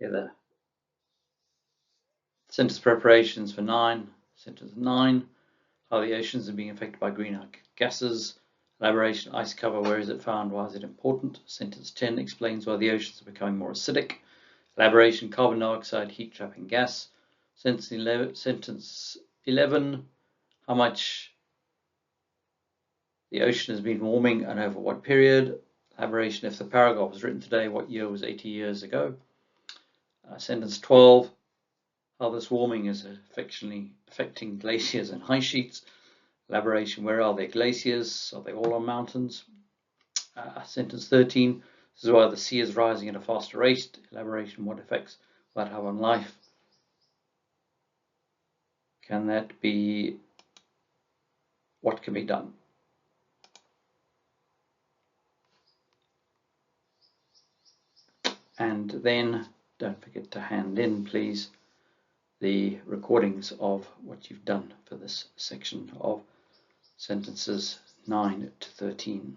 Here the sentence preparations for 9. Sentence 9. How the oceans are being affected by greenhouse gases. Elaboration, ice cover, where is it found, why is it important? Sentence 10 explains why the oceans are becoming more acidic. Elaboration, carbon dioxide, heat trapping gas. Sentence 11, how much the ocean has been warming and over what period. Elaboration, if the paragraph was written today, what year was 80 years ago? Sentence 12, how this warming is affecting glaciers and ice sheets. Elaboration, where are there glaciers? Are they all on mountains? Sentence 13, this is why the sea is rising at a faster rate. Elaboration, what effects will that have on life? Can that be, what can be done? And then don't forget to hand in, please, the recordings of what you've done for this section of sentences 9 to 13.